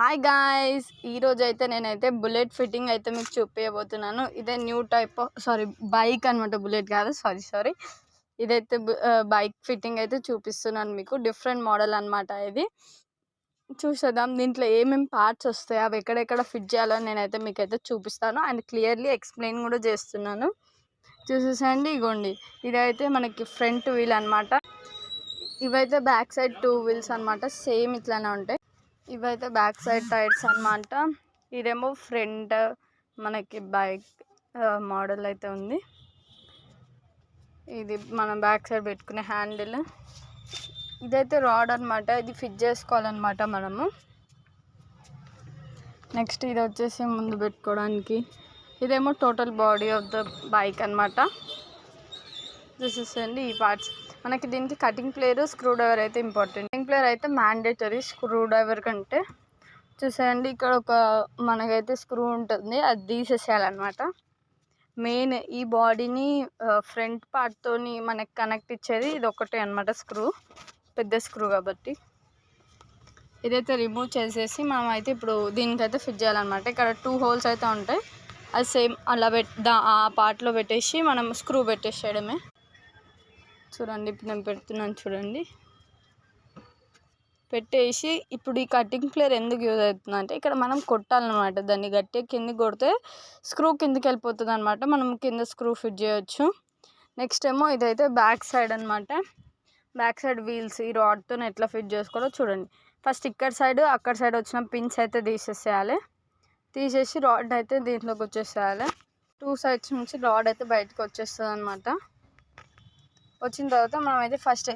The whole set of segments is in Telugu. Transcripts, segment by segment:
హాయ్ గాయ్స్, ఈరోజు అయితే నేనైతే బుల్లెట్ ఫిట్టింగ్ అయితే మీకు చూపించబోతున్నాను. ఇదే న్యూ టైప్ బైక్ అనమాట, బుల్లెట్ కాదు. సారీ ఇదైతే బైక్ ఫిట్టింగ్ అయితే చూపిస్తున్నాను మీకు. డిఫరెంట్ మోడల్ అనమాట. ఇది చూసేద్దాం దీంట్లో ఏమేమి పార్ట్స్ వస్తాయి, అవి ఎక్కడెక్కడ ఫిట్ చేయాలని నేనైతే మీకైతే చూపిస్తాను అండ్ క్లియర్లీ ఎక్స్ప్లెయిన్ కూడా చేస్తున్నాను. చూసేసండి, ఇగోండి ఇదైతే మనకి ఫ్రంట్ వీల్ అనమాట. ఇవైతే బ్యాక్ సైడ్ 2 వీల్స్ అనమాట, సేమ్ ఇట్లానే ఉంటాయి. ఇవైతే బ్యాక్ సైడ్ టైర్స్ అనమాట. ఇదేమో ఫ్రంట్ మనకి బైక్ మోడల్ అయితే ఉంది. ఇది మనం బ్యాక్ సైడ్ పెట్టుకునే హ్యాండిల్. ఇదైతే రాడ్ అనమాట, ఇది ఫిట్ చేసుకోవాలన్నమాట మనము. నెక్స్ట్ ఇది వచ్చేసి ముందు పెట్టుకోవడానికి. ఇదేమో total body of the bike అనమాట. చూసేసండి ఈ పార్ట్స్. మనకి దీనికి కటింగ్ ప్లేయర్, స్క్రూ డ్రైవర్ అయితే ఇంపార్టెంట్. కటింగ్ ప్లేయర్ అయితే మ్యాండేటరీ స్క్రూ డ్రైవర్ కంటే. చూసేయండి, ఇక్కడ ఒక మనకైతే స్క్రూ ఉంటుంది, అది తీసేసేయాలన్నమాట. మెయిన్ ఈ బాడీని ఫ్రంట్ పార్ట్తోని మనకి కనెక్ట్ ఇచ్చేది ఇది ఒకటే అనమాట, స్క్రూ, పెద్ద స్క్రూ కాబట్టి. ఇదైతే రిమూవ్ చేసేసి మనం అయితే ఇప్పుడు దీనికైతే ఫిట్ చేయాలన్నమాట. ఇక్కడ 2 హోల్స్ అయితే ఉంటాయి, అది సేమ్ అలా ఆ పార్ట్లో పెట్టేసి మనం స్క్రూ పెట్టేసేయడమే. చూడండి, ఇప్పుడు నేను పెడుతున్నాను చూడండి. పెట్టేసి ఇప్పుడు ఈ కటింగ్ ప్లేయర్ ఎందుకు యూజ్ అవుతుంది అంటే, ఇక్కడ మనం కొట్టాలన్నమాట. దాన్ని గట్టిగా కిందికి కొడితే స్క్రూ కిందికి వెళ్ళిపోతుంది అనమాట. మనం కింద స్క్రూ ఫిట్ చేయొచ్చు. నెక్స్ట్ ఏమో ఇదైతే బ్యాక్ సైడ్ అనమాట. బ్యాక్ సైడ్ వీల్స్ ఈ రాడ్తో ఎట్లా ఫిట్ చేసుకోవాలో చూడండి. ఫస్ట్ ఇక్కడ సైడ్ అక్కడ సైడ్ వచ్చిన పిన్స్ అయితే తీసేసేయాలి. తీసేసి రాడ్ అయితే దీంట్లోకి వచ్చేసేయాలి. 2 సైడ్స్ నుంచి రాడ్ అయితే బయటకు వచ్చేస్తుంది అనమాట. వచ్చిన తర్వాత మనం అయితే ఫస్ట్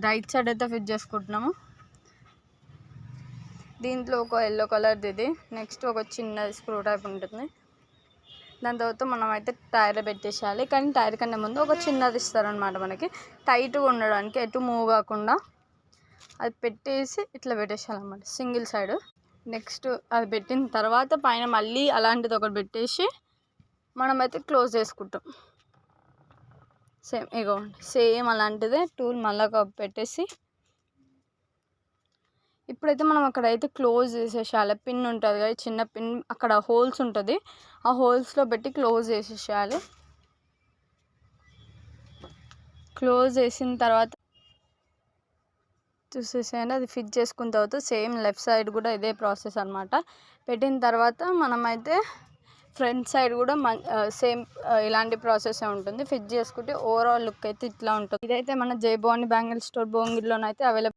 రైట్ సైడ్ అయితే ఫిట్ చేసుకుంటున్నాము. దీంట్లో ఒక ఎల్లో కలర్ది ఇది. నెక్స్ట్ ఒక చిన్న స్క్రూ టైప్ ఉంటుంది. దాని తర్వాత మనం అయితే టైర్ పెట్టేసేయాలి. కానీ టైర్ కన్నా ముందు ఒక చిన్నది ఇస్తారనమాట మనకి, టైట్గా ఉండడానికి, ఎటు మూవ్ కాకుండా. అది పెట్టేసి ఇట్లా పెట్టేసేయాలన్నమాట, సింగిల్ సైడ్. నెక్స్ట్ అది పెట్టిన తర్వాత పైన మళ్ళీ అలాంటిది ఒకటి పెట్టేసి మనమైతే క్లోజ్ చేసుకుంటాం. సేమ్ అలాంటిదే టూల్ మళ్ళీ పెట్టేసి ఇప్పుడైతే మనం అక్కడైతే క్లోజ్ చేసేసేయాలి. పిన్ ఉంటుంది కదా, చిన్న పిన్, అక్కడ హోల్స్ ఉంటుంది, ఆ హోల్స్లో పెట్టి క్లోజ్ చేసేసేయాలి. క్లోజ్ చేసిన తర్వాత చూసేసేయండి, అది ఫిట్ చేసుకున్న తర్వాత సేమ్ లెఫ్ట్ సైడ్ కూడా ఇదే ప్రాసెస్ అనమాట. పెట్టిన తర్వాత మనమైతే ఫ్రంట్ సైడ్ కూడా సేమ్ ఇలాంటి ప్రాసెస్ ఉంటుంది. ఫిట్ చేసుకుంటే ఓవరాల్ లుక్ అయితే ఇట్లా ఉంటుంది. ఇదైతే మన జై భవాని బ్యాంగిల్ స్టోర్ భువనగిరిలోనైతే అవైలబుల్.